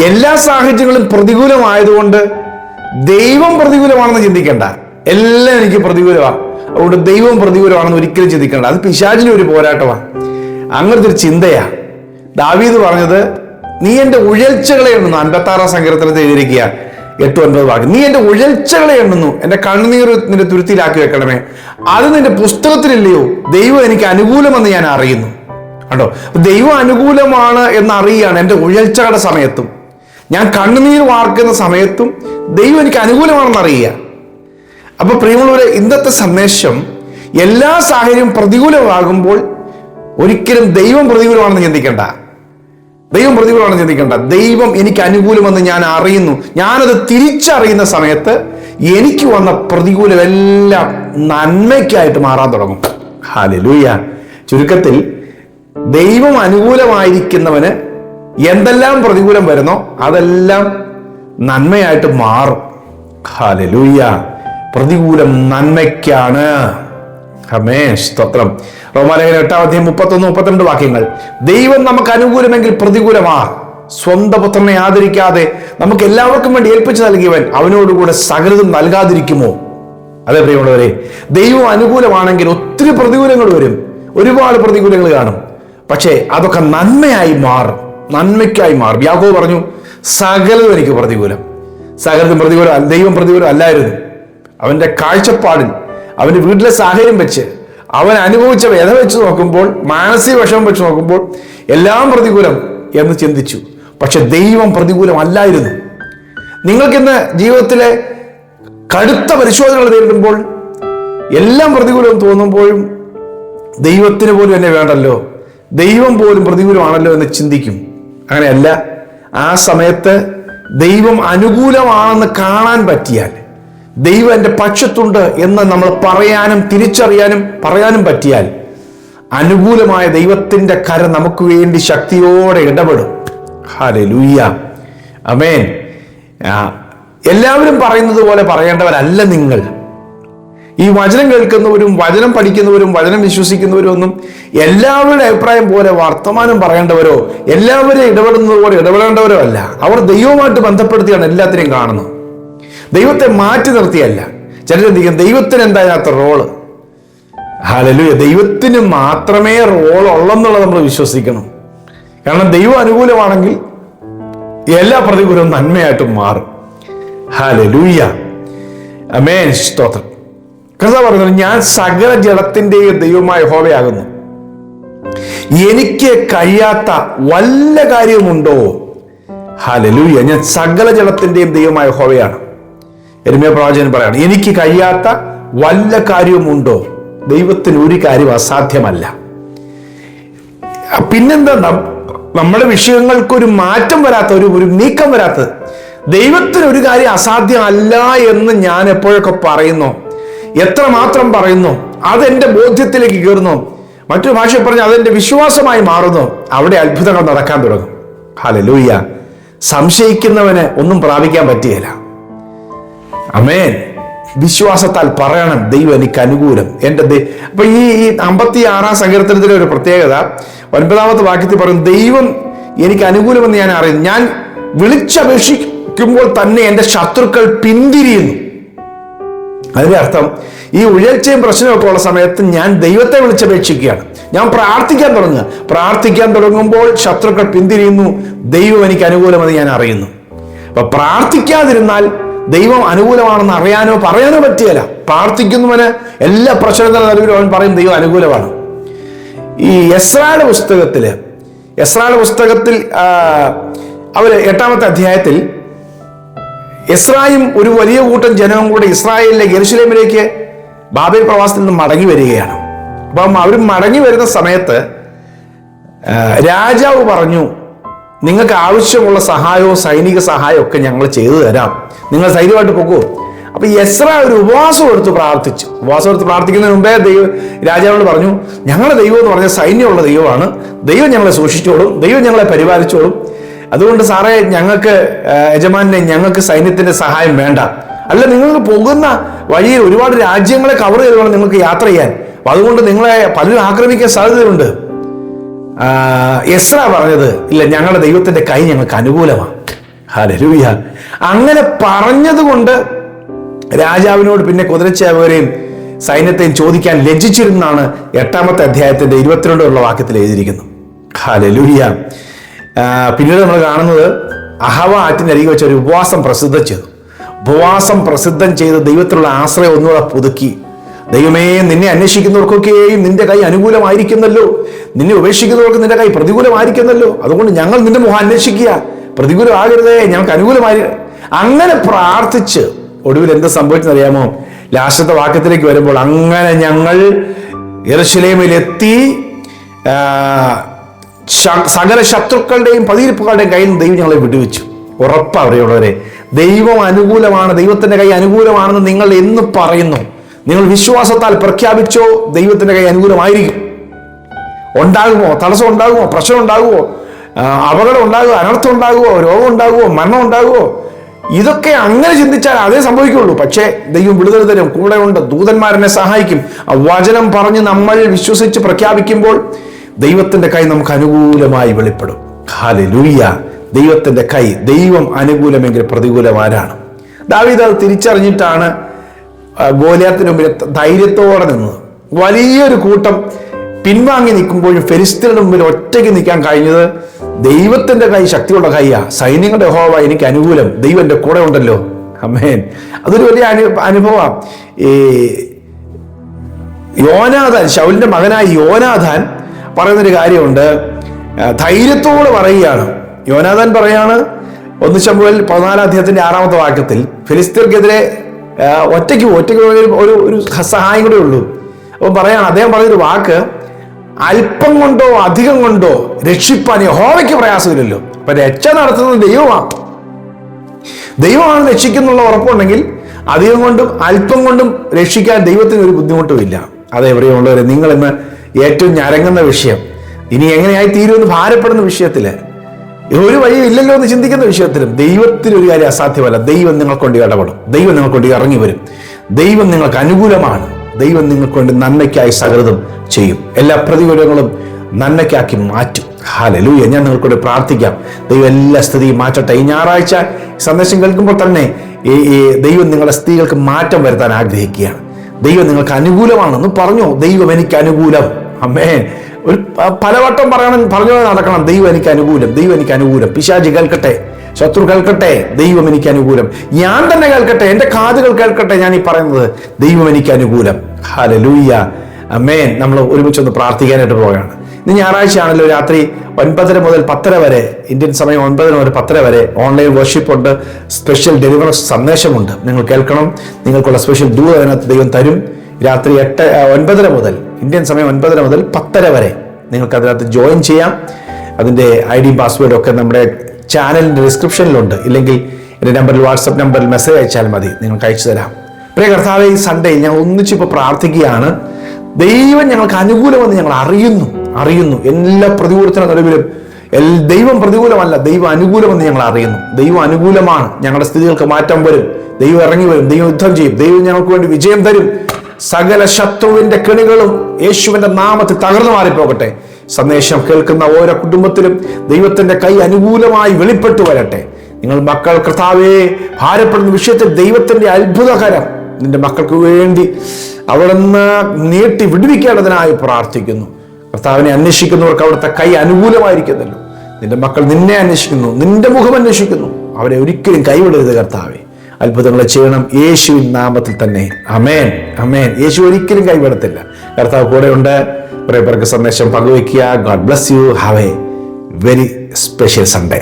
എല്ലാ സാഹചര്യങ്ങളും പ്രതികൂലമായതുകൊണ്ട് ദൈവം പ്രതികൂലമാണെന്ന് ചിന്തിക്കേണ്ട. എല്ലാം എനിക്ക് പ്രതികൂലമാണ്, അതുകൊണ്ട് ദൈവം പ്രതികൂലമാണെന്ന് ഒരിക്കലും ചിന്തിക്കേണ്ട. അത് പിശാചിന്റെ ഒരു പോരാട്ടമാണ്. അങ്ങനത്തെ ഒരു ചിന്തയാ ദാവീദ് പറഞ്ഞത്, നീ എൻ്റെ ഉഴൽച്ചകളെ എണ്ണുന്നു. 56 സങ്കീർത്തനത്തിൽ എഴുതിയിരിക്കുക 8-9 വാക്യം. നീ എൻ്റെ ഉഴൽച്ചകളെ എണ്ണുന്നു, എൻ്റെ കണ്ണുനീർ നിന്റെ തുരുത്തിയിലാക്കി വെക്കണമേ. അത് നിന്റെ പുസ്തകത്തിലില്ലയോ? ദൈവം എനിക്ക് അനുകൂലമെന്ന് ഞാൻ അറിയുന്നു. കണ്ടോ, ദൈവം അനുകൂലമാണ് എന്ന് അറിയുകയാണ്. എൻ്റെ ഉഴൽച്ചകളുടെ സമയത്തും ഞാൻ കണ്ണുനീർ വാർക്കുന്ന സമയത്തും ദൈവം എനിക്ക് അനുകൂലമാണെന്ന് അറിയുക. അപ്പൊ പ്രിയമുള്ളവരെ, ഇന്നത്തെ സന്ദേശം, എല്ലാ സാഹചര്യവും പ്രതികൂലമാകുമ്പോൾ ഒരിക്കലും ദൈവം പ്രതികൂലമാണെന്ന് ചിന്തിക്കേണ്ട. ദൈവം പ്രതികൂലമാണെന്ന് ചിന്തിക്കേണ്ട. ദൈവം എനിക്ക് അനുകൂലമെന്ന് ഞാൻ അറിയുന്നു. ഞാനത് തിരിച്ചറിയുന്ന സമയത്ത് എനിക്ക് വന്ന പ്രതികൂലം എല്ലാം നന്മയ്ക്കായിട്ട് മാറാൻ തുടങ്ങും. ഹല്ലേലൂയ. ചുരുക്കത്തിൽ, ദൈവം അനുകൂലമായിരിക്കുന്നവന് എന്തെല്ലാം പ്രതികൂലം വരുന്നോ അതെല്ലാം നന്മയായിട്ട് മാറും. ഹല്ലേലൂയ. പ്രതികൂലം നന്മയ്ക്കാണ്. ആമേൻ, സ്തോത്രം. റോമാലേഖനം 8:31-32 വാക്യങ്ങൾ. ദൈവം നമുക്ക് അനുകൂലമെങ്കിൽ പ്രതികൂലമാ. സ്വന്തം പുത്രനെ ആദരിക്കാതെ നമുക്ക് എല്ലാവർക്കും വേണ്ടി ഏൽപ്പിച്ചു നൽകിയവൻ അവനോടുകൂടെ സകലതും നൽകാതിരിക്കുമോ? അതെ പ്രിയമുള്ളവരെ, ദൈവം അനുകൂലമാണെങ്കിൽ ഒത്തിരി പ്രതികൂലങ്ങൾ വരും, ഒരുപാട് പ്രതികൂലങ്ങൾ കാണും. പക്ഷേ അതൊക്കെ നന്മയായി മാറും, നന്മയ്ക്കായി മാറും. യാക്കോബ് പറഞ്ഞു, സകലതും എനിക്ക് പ്രതികൂലം. സകലതും പ്രതികൂലം, ദൈവം പ്രതികൂലം അല്ലായിരുന്നു. അവന്റെ കാഴ്ചപ്പാടിൽ, അവന്റെ വീട്ടിലെ സാഹചര്യം വെച്ച്, അവൻ അനുഭവിച്ച വേദന വെച്ച് നോക്കുമ്പോൾ, മാനസിക വിഷമം വെച്ച് നോക്കുമ്പോൾ എല്ലാം പ്രതികൂലം എന്ന് ചിന്തിച്ചു. പക്ഷെ ദൈവം പ്രതികൂലം അല്ലായിരുന്നു. നിങ്ങൾക്കിന്ന് ജീവിതത്തിലെ കടുത്ത പരിശോധനകൾ നേരിടുമ്പോൾ, എല്ലാം പ്രതികൂലം തോന്നുമ്പോഴും ദൈവത്തിന് പോലും എന്നെ വേണ്ടല്ലോ, ദൈവം പോലും പ്രതികൂലമാണല്ലോ എന്ന് ചിന്തിക്കും. അങ്ങനെയല്ല. ആ സമയത്ത് ദൈവം അനുകൂലമാണെന്ന് കാണാൻ പറ്റിയാൽ, ദൈവം എൻ്റെ പക്ഷത്തുണ്ട് എന്ന് നമ്മൾ പറയാനും തിരിച്ചറിയാനും പറയാനും പറ്റിയാൽ, അനുകൂലമായ ദൈവത്തിൻ്റെ കരം നമുക്ക് വേണ്ടി ശക്തിയോടെ ഇടപെടും. ഹല്ലേലൂയ. ആമേൻ. എല്ലാവരും പറയുന്നത് പോലെ പറയേണ്ടവരല്ല നിങ്ങൾ. ഈ വചനം കേൾക്കുന്നവരും വചനം പഠിക്കുന്നവരും വചനം വിശ്വസിക്കുന്നവരും ഒന്നും എല്ലാവരുടെ അഭിപ്രായം പോലെ വർത്തമാനം പറയേണ്ടവരോ എല്ലാവരും ഇടപെടുന്നത് പോലെ ഇടപെടേണ്ടവരോ അല്ല. അവർ ദൈവവുമായിട്ട് ബന്ധപ്പെടുത്തിയാണ് എല്ലാത്തിനെയും കാണുന്നത്, ദൈവത്തെ മാറ്റി നിർത്തിയല്ല. ചിലരെന്തിക്കും, ദൈവത്തിന് എന്താ അതിനകത്ത് റോള്? ഹല്ലേലൂയ. ദൈവത്തിന് മാത്രമേ റോൾ ഉള്ളെന്നുള്ളത് നമ്മൾ വിശ്വസിക്കണം. കാരണം ദൈവം അനുകൂലമാണെങ്കിൽ എല്ലാ പ്രതികൂലവും നന്മയായിട്ടും മാറും. ഹല്ലേലൂയ. ആമേൻ, സ്തോത്രം. കർത്താവ് പറയുന്നത്, ഞാൻ സകല ജഡത്തിന്റെയും ദൈവമായ യഹോവയാകുന്നു, എനിക്ക് കഴിയാത്ത വല്ല കാര്യമുണ്ടോ? ഹല്ലേലൂയ. ഞാൻ സകല ജഡത്തിന്റെയും ദൈവമായ യഹോവയാണ്. യെരമ്യാ പ്രവാചകൻ പറയാണ്, എനിക്ക് കഴിയാത്ത വല്ല കാര്യവുമുണ്ടോ? ദൈവത്തിന് ഒരു കാര്യം അസാധ്യമല്ല. പിന്നെന്താ, നമ്മുടെ വിഷയങ്ങൾക്കൊരു മാറ്റം വരാത്ത, ഒരു നീക്കം വരാത്തത്. ദൈവത്തിന് ഒരു കാര്യം അസാധ്യമല്ല എന്ന് ഞാൻ എപ്പോഴൊക്കെ പറയുന്നു, എത്രമാത്രം പറയുന്നു, അതെന്റെ ബോധ്യത്തിലേക്ക് കയറുന്നു, മറ്റൊരു ഭാഷ പറഞ്ഞ് അതെന്റെ വിശ്വാസമായി മാറുന്നു, അവിടെ അത്ഭുതങ്ങൾ നടക്കാൻ തുടങ്ങും. ഹല്ലേലൂയ. സംശയിക്കുന്നവന് ഒന്നും പ്രാപിക്കാൻ പറ്റുകയില്ല. ആമേൻ. വിശ്വാസത്താൽ പറയണം, ദൈവം എനിക്ക് അനുകൂലം. അപ്പൊ ഈ 56 സങ്കീർത്തനത്തിലെ ഒരു പ്രത്യേകത 9-ാമത്തെ വാക്യത്തിൽ പറയും, ദൈവം എനിക്ക് അനുകൂലമെന്ന് ഞാൻ അറിയുന്നു, ഞാൻ വിളിച്ചപേക്ഷിക്കുമ്പോൾ തന്നെ എൻ്റെ ശത്രുക്കൾ പിന്തിരിയുന്നു. അതിന്റെ അർത്ഥം, ഈ ഉയർച്ചയും പ്രശ്നമൊക്കെ ഉള്ള സമയത്ത് ഞാൻ ദൈവത്തെ വിളിച്ചപേക്ഷിക്കുകയാണ്, ഞാൻ പ്രാർത്ഥിക്കാൻ തുടങ്ങുമ്പോൾ ശത്രുക്കൾ പിന്തിരിയുന്നു, ദൈവം എനിക്ക് അനുകൂലമെന്ന് ഞാൻ അറിയുന്നു. അപ്പൊ പ്രാർത്ഥിക്കാതിരുന്നാൽ ദൈവം അനുകൂലമാണെന്ന് അറിയാനോ പറയാനോ പറ്റിയല്ല. പ്രാർത്ഥിക്കുന്നവന് എല്ലാ പ്രശ്നങ്ങളുടെ നടുവിലും അവൻ പറയും ദൈവം അനുകൂലമാണ്. ഈ എസ്രായുടെ പുസ്തകത്തിൽ അവര് 8-ാമത്തെ അധ്യായത്തിൽ എസ്രായും ഒരു വലിയ കൂട്ടം ജനവും കൂടെ ഇസ്രായേലിലെ യെരൂശലേമിലേക്ക് ബാബേൽ പ്രവാസത്തിൽ നിന്ന് മടങ്ങി വരികയാണ്. അപ്പം അവർ മടങ്ങി വരുന്ന സമയത്ത് രാജാവ് പറഞ്ഞു, നിങ്ങൾക്ക് ആവശ്യമുള്ള സഹായവും സൈനിക സഹായവും ഒക്കെ ഞങ്ങൾ ചെയ്തു തരാം, നിങ്ങൾ ധൈര്യമായിട്ട് പോകുമോ? അപ്പൊ എസ്രാ ഒരു ഉപവാസം എടുത്ത് പ്രാർത്ഥിക്കുന്നതിന് മുമ്പേ രാജാവിനോട് പറഞ്ഞു, ഞങ്ങളുടെ ദൈവം എന്ന് പറഞ്ഞാൽ സൈന്യമുള്ള ദൈവമാണ്, ദൈവം ഞങ്ങളെ സൂക്ഷിച്ചോളും, ദൈവം ഞങ്ങളെ പരിപാലിച്ചോളും, അതുകൊണ്ട് സാറേ ഞങ്ങൾക്ക് സൈന്യത്തിന്റെ സഹായം വേണ്ട. അല്ല, നിങ്ങൾക്ക് പോകുന്ന വഴിയിൽ ഒരുപാട് രാജ്യങ്ങളെ കവർ ചെയ്ത് വേണം നിങ്ങൾക്ക് യാത്ര ചെയ്യാൻ, അപ്പൊ അതുകൊണ്ട് നിങ്ങളെ പലരും ആക്രമിക്കാൻ സാധ്യതയുണ്ട്. എസ്രാ പറഞ്ഞത്, ഇല്ല, ഞങ്ങളുടെ ദൈവത്തിന്റെ കൈ ഞങ്ങൾക്ക് അനുകൂലമാണ്. ഹല്ലേലൂയ. അങ്ങനെ പറഞ്ഞതുകൊണ്ട് രാജാവിനോട് പിന്നെ കുതിരച്ചേവകരെയും സൈന്യത്തെയും ചോദിക്കാൻ ലജ്ജിച്ചിരുന്നാണ് 8-ാമത്തെ അധ്യായത്തിന്റെ 22 വാക്യത്തിൽ എഴുതിയിരിക്കുന്നത്. ഹല്ലേലൂയ. പിന്നീട് നമ്മൾ കാണുന്നത് അഹവ ആറ്റിനരികെ വെച്ച് ഒരു ഉപവാസം പ്രസിദ്ധം ചെയ്തു. ഉപവാസം പ്രസിദ്ധം ചെയ്ത് ദൈവത്തിലുള്ള ആശ്രയം ഒന്നുകൂടെ പുതുക്കി. ദൈവമേ, നിന്നെ അന്വേഷിക്കുന്നവർക്കൊക്കെയും നിന്റെ കൈ അനുകൂലമായിരിക്കുന്നല്ലോ, നിന്നെ ഉപേക്ഷിക്കുന്നവർക്ക് നിന്റെ കൈ പ്രതികൂലമായിരിക്കുന്നല്ലോ, അതുകൊണ്ട് ഞങ്ങൾ നിന്റെ മുഖം അന്വേഷിക്കുക, പ്രതികൂലമാകരുതേ, ഞങ്ങൾക്ക് അനുകൂലമായി. അങ്ങനെ പ്രാർത്ഥിച്ച് ഒടുവിൽ എന്ത് സംഭവിച്ചെന്നറിയാമോ? ലാസ്റ്റത്തെ വാക്യത്തിലേക്ക് വരുമ്പോൾ, അങ്ങനെ ഞങ്ങൾ യെരൂശലേമിലെത്തി സകല ശത്രുക്കളുടെയും പതിയിരിപ്പുകളുടെയും കയ്യിൽ നിന്ന് ദൈവം ഞങ്ങളെ വിടുവിച്ചു. ഉറപ്പാ അറിയുള്ളവരെ, ദൈവം അനുകൂലമാണ്, ദൈവത്തിന്റെ കൈ അനുകൂലമാണെന്ന് നിങ്ങൾ എന്ന് പറയുന്നു, നിങ്ങൾ വിശ്വാസത്താൽ പ്രഖ്യാപിച്ചോ, ദൈവത്തിന്റെ കൈ അനുകൂലമായിരിക്കും. ഉണ്ടാകുമോ? തടസ്സം ഉണ്ടാകുമോ? പ്രശ്നം ഉണ്ടാകുമോ? അപകടം ഉണ്ടാകുമോ? അനർത്ഥം ഉണ്ടാകുമോ? രോഗം ഉണ്ടാകുമോ? മരണം ഉണ്ടാകുമോ? ഇതൊക്കെ അങ്ങനെ ചിന്തിച്ചാൽ അതേ സംഭവിക്കുള്ളൂ. പക്ഷേ ദൈവം വിടുതൽ തരും, കൂടെ ഉണ്ട്, ദൂതന്മാരെന്നെ സഹായിക്കും. ആ വചനം പറഞ്ഞ് നമ്മൾ വിശ്വസിച്ച് പ്രഖ്യാപിക്കുമ്പോൾ ദൈവത്തിന്റെ കൈ നമുക്ക് അനുകൂലമായി വെളിപ്പെടും. ഹല്ലേലൂയ. ദൈവത്തിന്റെ കൈ, ദൈവം അനുകൂലമെങ്കിൽ പ്രതികൂലം ആരാണ്? ദാവീദ് അത് തിരിച്ചറിഞ്ഞിട്ടാണ് ഗോലിയാത്തിന് മുമ്പിൽ ധൈര്യത്തോടെ നിന്നത്. വലിയൊരു കൂട്ടം പിൻവാങ്ങി നിൽക്കുമ്പോഴും ഫെലിസ്ത്യരുടെ മുമ്പിൽ ഒറ്റയ്ക്ക് നിൽക്കാൻ കഴിഞ്ഞത് ദൈവത്തിന്റെ കൈ ശക്തിയുള്ള കൈയാ. സൈന്യങ്ങളുടെ യഹോവ എനിക്ക് അനുകൂലം, ദൈവം എൻ്റെ കൂടെ ഉണ്ടല്ലോ. ആമേൻ. അതൊരു വലിയ അനുഭവം. ഈ യോനാഥാൻ, ശൗലിന്റെ മകനായ യോനാഥാൻ പറയുന്നൊരു കാര്യമുണ്ട്. ധൈര്യത്തോടെ പറയുകയാണ്. യോനാഥാൻ പറയാണ്, 1 ശമൂവേൽ 14-ാം അധ്യായത്തിന്റെ 6-ാമത്തെ വാക്യത്തിൽ, ഫിലിസ്ത്യർക്കെതിരെ ഒറ്റയ്ക്ക് ഒരു സഹായം കൂടെ ഉള്ളൂ. അപ്പം പറയാണ്, അദ്ദേഹം പറഞ്ഞൊരു വാക്ക്, അല്പം കൊണ്ടോ അധികം കൊണ്ടോ രക്ഷിപ്പാൻ യഹോവയ്ക്ക് പ്രയാസമില്ലല്ലോ. അപ്പൊ രക്ഷ നടത്തുന്നത് ദൈവമാണ്. ദൈവമാണ് രക്ഷിക്കുന്നുള്ള ഉറപ്പുണ്ടെങ്കിൽ അധികം കൊണ്ടും അല്പം കൊണ്ടും രക്ഷിക്കാൻ ദൈവത്തിന് ഒരു ബുദ്ധിമുട്ടുമില്ല. അതേ പ്രിയമുള്ളവരെ, നിങ്ങൾ ഇന്ന് ഏറ്റവും ഞരങ്ങുന്ന വിഷയം, ഇനി എങ്ങനെയായി തീരുമെന്ന് ഭാരപ്പെടുന്ന വിഷയത്തില്, ഒരു വഴി ഇല്ലല്ലോ എന്ന് ചിന്തിക്കുന്ന വിഷയത്തിലും ദൈവത്തിന് ഒരു കാര്യം അസാധ്യമല്ല. ദൈവം നിങ്ങൾക്കൊണ്ട് ഇടപെടും, ദൈവം നിങ്ങൾക്കൊണ്ട് ഇറങ്ങി വരും, ദൈവം നിങ്ങൾക്ക് അനുകൂലമാണ്, ദൈവം നിങ്ങൾക്ക് വേണ്ടി നന്മയ്ക്കായി സകലതും ചെയ്യും. എല്ലാ പ്രതികൂലങ്ങളും നന്മയ്ക്കാക്കി മാറ്റും. ഹല്ലേലൂയ. ഞാൻ നിങ്ങൾക്കൂടെ പ്രാർത്ഥിക്കാം, ദൈവം എല്ലാ സ്ഥിതിയും മാറ്റട്ടെ. ഈ ഞായറാഴ്ച സന്ദേശം കേൾക്കുമ്പോൾ തന്നെ ഈ ദൈവം നിങ്ങളുടെ സ്ഥിതികൾക്ക് മാറ്റം വരുത്താൻ ആഗ്രഹിക്കുകയാണ്. ദൈവം നിങ്ങൾക്ക് അനുകൂലമാണെന്ന് പറഞ്ഞു. ദൈവം എനിക്ക് അനുകൂലം. ആമേൻ. ഒരു പലവട്ടം പറഞ്ഞു നടക്കണം, ദൈവം എനിക്ക് അനുകൂലം, ദൈവം എനിക്ക് അനുകൂലം. പിശാചി കേൾക്കട്ടെ, ശത്രു കേൾക്കട്ടെ, ദൈവം എനിക്ക് അനുകൂലം. ഞാൻ തന്നെ കേൾക്കട്ടെ, എൻ്റെ കാതുകൾ കേൾക്കട്ടെ ഞാൻ ഈ പറയുന്നത്, ദൈവം എനിക്ക് അനുകൂലം. ഹല്ലേലൂയ. ആമേൻ. നമ്മൾ ഒരുമിച്ചൊന്ന് പ്രാർത്ഥിക്കാനായിട്ട് പോവുകയാണ്. ഇന്ന് ഞായറാഴ്ച ആണല്ലോ. രാത്രി 9:30 മുതൽ 10:30 വരെ, ഇന്ത്യൻ സമയം 9 മുതൽ 10:30 വരെ ഓൺലൈൻ വർഷിപ്പ് ഉണ്ട്. സ്പെഷ്യൽ ഡെലിവറൻസ് സന്ദേശമുണ്ട്. നിങ്ങൾ കേൾക്കണം. നിങ്ങൾക്കുള്ള സ്പെഷ്യൽ ദൂത് അതിനകത്ത് ദൈവം തരും. രാത്രി 9:30 മുതൽ, ഇന്ത്യൻ സമയം 9:30 മുതൽ 10:30 വരെ നിങ്ങൾക്ക് അതിനകത്ത് ജോയിൻ ചെയ്യാം. അതിൻ്റെ ID പാസ്വേഡും ഒക്കെ നമ്മുടെ ചാനലിൻ്റെ ഡിസ്ക്രിപ്ഷനിലുണ്ട്. ഇല്ലെങ്കിൽ എൻ്റെ നമ്പറിൽ, വാട്സപ്പ് നമ്പറിൽ മെസ്സേജ് അയച്ചാൽ മതി, നിങ്ങൾക്ക് അയച്ചു തരാം. പ്രിയ കർത്താവേ, ഈ സൺഡേ ഞങ്ങൾ ഒന്നിച്ചിപ്പോൾ പ്രാർത്ഥിക്കുകയാണ്. ദൈവം ഞങ്ങൾക്ക് അനുകൂലമെന്ന് ഞങ്ങൾ അറിയുന്നു. എല്ലാ പ്രതികൂലത്തിന് നടുവിലും ദൈവം പ്രതികൂലമല്ല, ദൈവം അനുകൂലമെന്ന് ഞങ്ങൾ അറിയുന്നു. ദൈവം അനുകൂലമാണ്. ഞങ്ങളുടെ സ്ഥിതികൾക്ക് മാറ്റം വരും. ദൈവം ഇറങ്ങി വരും. ദൈവം യുദ്ധം ചെയ്യും. ദൈവം ഞങ്ങൾക്ക് വേണ്ടി വിജയം തരും. സകല ശത്രുവിന്റെ കെണികളും യേശുവിന്റെ നാമത്തിൽ തകർന്നു മാറിപ്പോകട്ടെ. സന്ദേശം കേൾക്കുന്ന ഓരോ കുടുംബത്തിലും ദൈവത്തിന്റെ കൈ അനുകൂലമായി വെളിപ്പെട്ടു വരട്ടെ. നിങ്ങൾ മക്കൾ കർത്താവേ ഭാരപ്പെടുന്ന വിഷയത്തിൽ ദൈവത്തിന്റെ അത്ഭുതകരം നിന്റെ മക്കൾക്ക് വേണ്ടി അവിടുന്ന് നീട്ടി വിടുവിക്കേണ്ടതിനായി പ്രാർത്ഥിക്കുന്നു. കർത്താവിനെ അന്വേഷിക്കുന്നവർക്ക് അവിടുത്തെ കൈ അനുകൂലമായിരിക്കുന്നല്ലോ. നിന്റെ മക്കൾ നിന്നെ അന്വേഷിക്കുന്നു, നിന്റെ മുഖം അന്വേഷിക്കുന്നു. അവരെ ഒരിക്കലും കൈവിടരുത് കർത്താവേ. അത്ഭുതങ്ങളെ ചെയ്യണം യേശുവിൻ നാമത്തിൽ തന്നെ. ആമേൻ, ആമേൻ. യേശു ഒരിക്കലും കൈവിടത്തില്ല. കർത്താവ് കൂടെ ഉണ്ട്. കുറേ പേർക്ക് സന്ദേശം പങ്കുവയ്ക്കുക. God bless you. Have a very special Sunday.